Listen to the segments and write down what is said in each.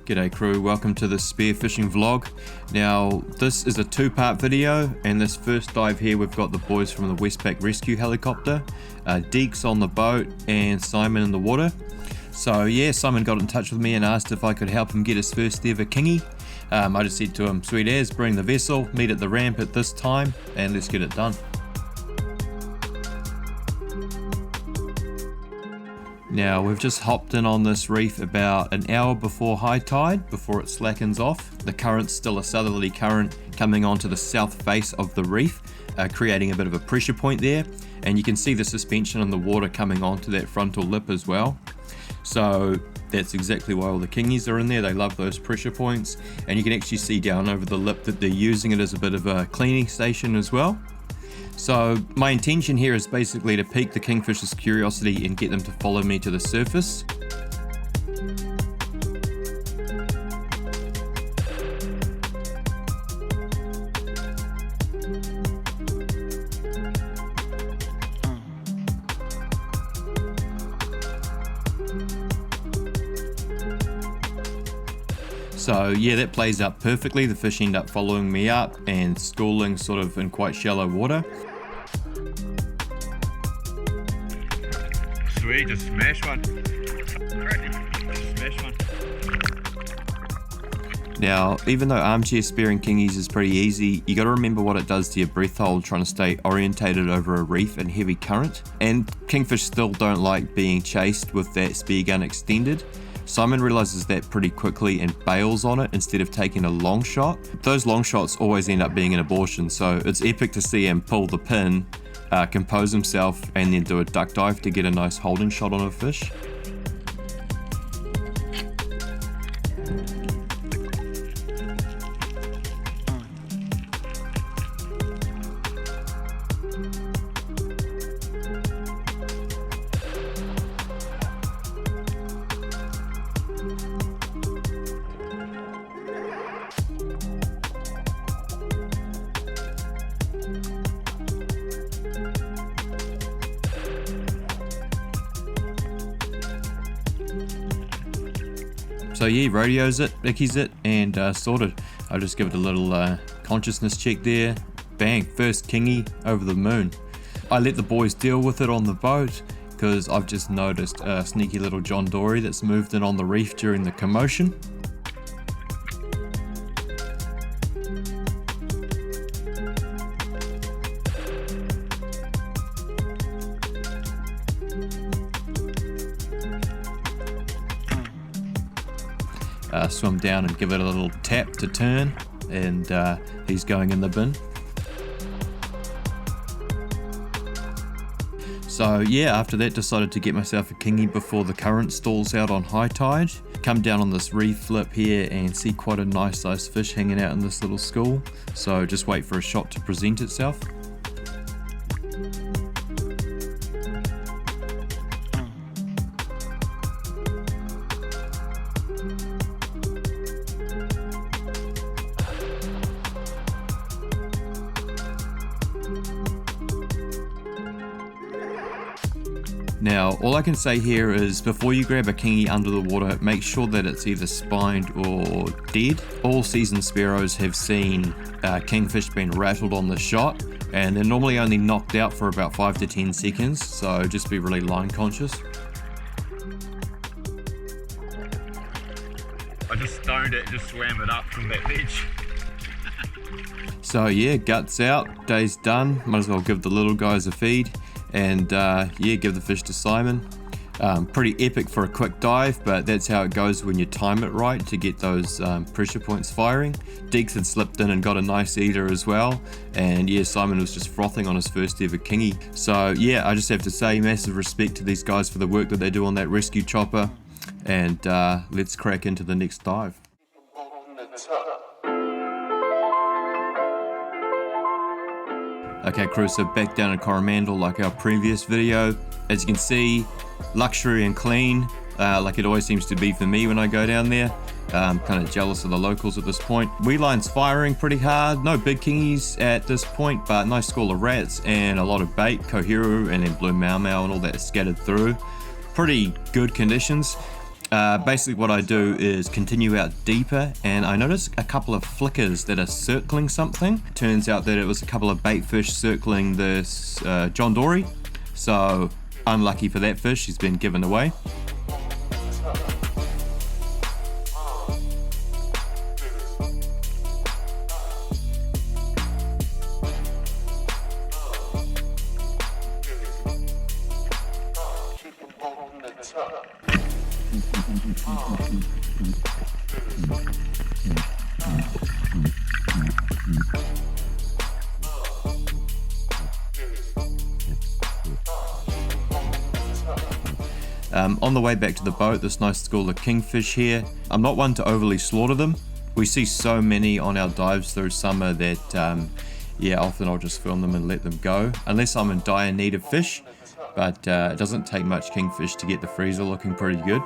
G'day crew, welcome to the spearfishing vlog. Now this is a two-part video, and this first dive here we've got the boys from the Westpac rescue helicopter, Deeks on the boat and Simon in the water. So yeah, Simon got in touch with me and asked if I could help him get his first ever kingy. I just said to him, sweet as, bring the vessel, meet at the ramp at this time and let's get it done. Now we've just hopped in on this reef about an hour before high tide, before it slackens off. The current's still a southerly current coming onto the south face of the reef, creating a bit of a pressure point there, and you can see the suspension in the water coming onto that frontal lip as well. So that's exactly why all the kingies are in there. They love those pressure points, and you can actually see down over the lip that they're using it as a bit of a cleaning station as well. So my intention here is basically to pique the kingfish's curiosity and get them to follow me to the surface. So yeah, that plays out perfectly. The fish end up following me up and schooling sort of in quite shallow water. Sweet, just smash one. Just smash one. Now, even though armchair spearing kingies is pretty easy, you got to remember what it does to your breath hold trying to stay orientated over a reef in heavy current. And kingfish still don't like being chased with that spear gun extended. Simon realizes that pretty quickly and bails on it instead of taking a long shot. Those long shots always end up being an abortion, so it's epic to see him pull the pin, compose himself, and then do a duck dive to get a nice holding shot on a fish. So yeah, radios it, ickies it, and sorted. I'll just give it a little consciousness check there. Bang, first kingy over the moon. I let the boys deal with it on the boat because I've just noticed a sneaky little John Dory that's moved in on the reef during the commotion. Swim down and give it a little tap to turn, and he's going in the bin. So yeah, after that decided to get myself a kingy before the current stalls out on high tide. Come down on this reef flip here and see quite a nice sized fish hanging out in this little school, so just wait for a shot to present itself. Now, all I can say here is before you grab a kingy under the water, make sure that it's either spined or dead. All seasoned sparrows have seen kingfish being rattled on the shot, and they're normally only knocked out for about 5 to 10 seconds, so just be really line conscious. I just stoned it, just swam it up from that beach. So yeah, guts out, day's done. Might as well give the little guys a feed. And yeah, give the fish to Simon. Pretty epic for a quick dive, but that's how it goes when you time it right to get those pressure points firing. Deeks had slipped in and got a nice eater as well, and yeah, Simon was just frothing on his first ever kingy. So yeah, I just have to say massive respect to these guys for the work that they do on that rescue chopper, and let's crack into the next dive. Okay crew, so back down in Coromandel like our previous video. As you can see, luxury and clean, like it always seems to be for me when I go down there. I'm kind of jealous of the locals at this point. Weedline's firing pretty hard, no big kingies at this point, but nice school of rats and a lot of bait, kohiru and then blue mau mau and all that scattered through. Pretty good conditions. Basically what I do is continue out deeper, and I notice a couple of flickers that are circling something. Turns out that it was a couple of bait fish circling this John Dory. So unlucky for that fish, he's been given away. On the way back to the boat, this nice school of kingfish here. I'm not one to overly slaughter them. We see so many on our dives through summer that yeah, often I'll just film them and let them go, unless I'm in dire need of fish. But it doesn't take much kingfish to get the freezer looking pretty good.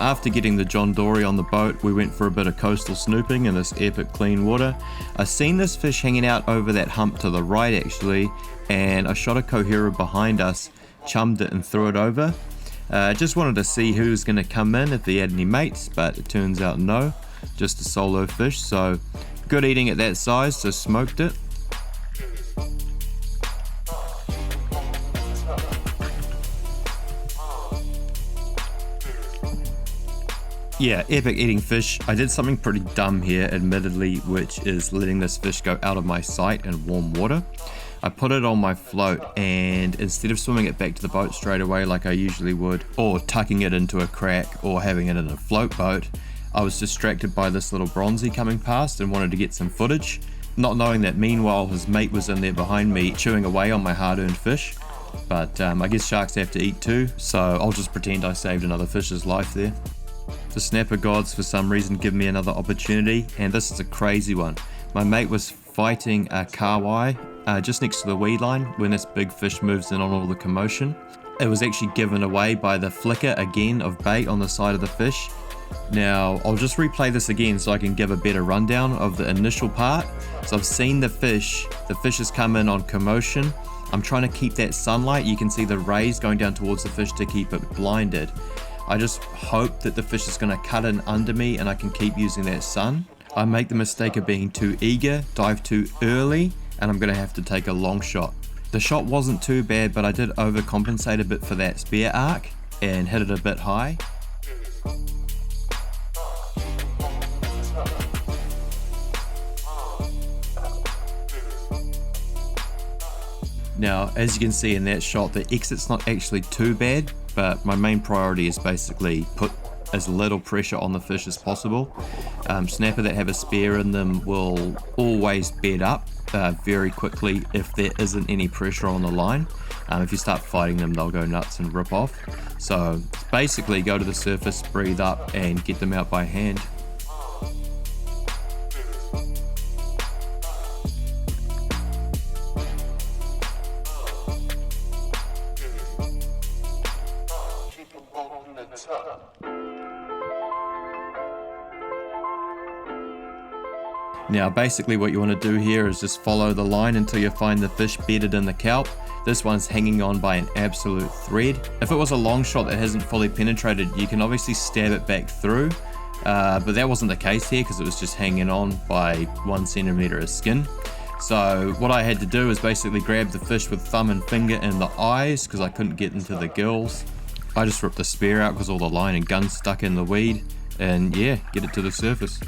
After getting the John Dory on the boat, we went for a bit of coastal snooping in this epic clean water. I seen this fish hanging out over that hump to the right actually, and I shot a coherer behind us, chummed it and threw it over. Just wanted to see who's going to come in, if he had any mates, but it turns out no, just a solo fish. So good eating at that size, so smoked it. Yeah, epic eating fish. I did something pretty dumb here, admittedly, which is letting this fish go out of my sight in warm water. I put it on my float, and instead of swimming it back to the boat straight away like I usually would, or tucking it into a crack, or having it in a float boat, I was distracted by this little bronzy coming past and wanted to get some footage, not knowing that meanwhile his mate was in there behind me chewing away on my hard-earned fish. But I guess sharks have to eat too, so I'll just pretend I saved another fish's life there. The snapper gods for some reason give me another opportunity, and this is a crazy one. My mate was fighting a kahawai just next to the weed line when this big fish moves in on all the commotion. It was actually given away by the flicker again of bait on the side of the fish. Now I'll just replay this again so I can give a better rundown of the initial part. So I've seen the fish has come in on commotion. I'm trying to keep that sunlight, you can see the rays going down towards the fish to keep it blinded. I just hope that the fish is going to cut in under me and I can keep using that sun. I make the mistake of being too eager, dive too early, and I'm going to have to take a long shot. The shot wasn't too bad, but I did overcompensate a bit for that spear arc and hit it a bit high. Now, as you can see in that shot, the exit's not actually too bad, but my main priority is basically put as little pressure on the fish as possible. Snapper that have a spear in them will always bed up very quickly if there isn't any pressure on the line. If you start fighting them, they'll go nuts and rip off. So basically go to the surface, breathe up, and get them out by hand. Now basically what you want to do here is just follow the line until you find the fish bedded in the kelp. This one's hanging on by an absolute thread. If it was a long shot that hasn't fully penetrated, you can obviously stab it back through, but that wasn't the case here because it was just hanging on by 1 centimeter of skin. So what I had to do is basically grab the fish with thumb and finger in the eyes because I couldn't get into the gills. I just ripped the spear out because all the line and gun stuck in the weed, and yeah, get it to the surface.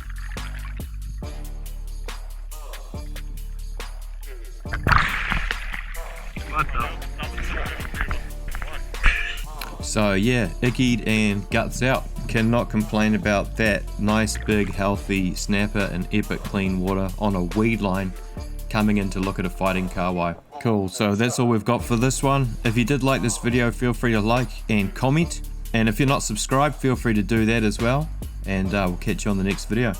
So yeah, ickied and guts out. Cannot complain about that. Nice big healthy snapper in epic clean water on a weed line coming in to look at a fighting kahawai. Cool, so that's all we've got for this one. If you did like this video, feel free to like and comment. And if you're not subscribed, feel free to do that as well. And we'll catch you on the next video.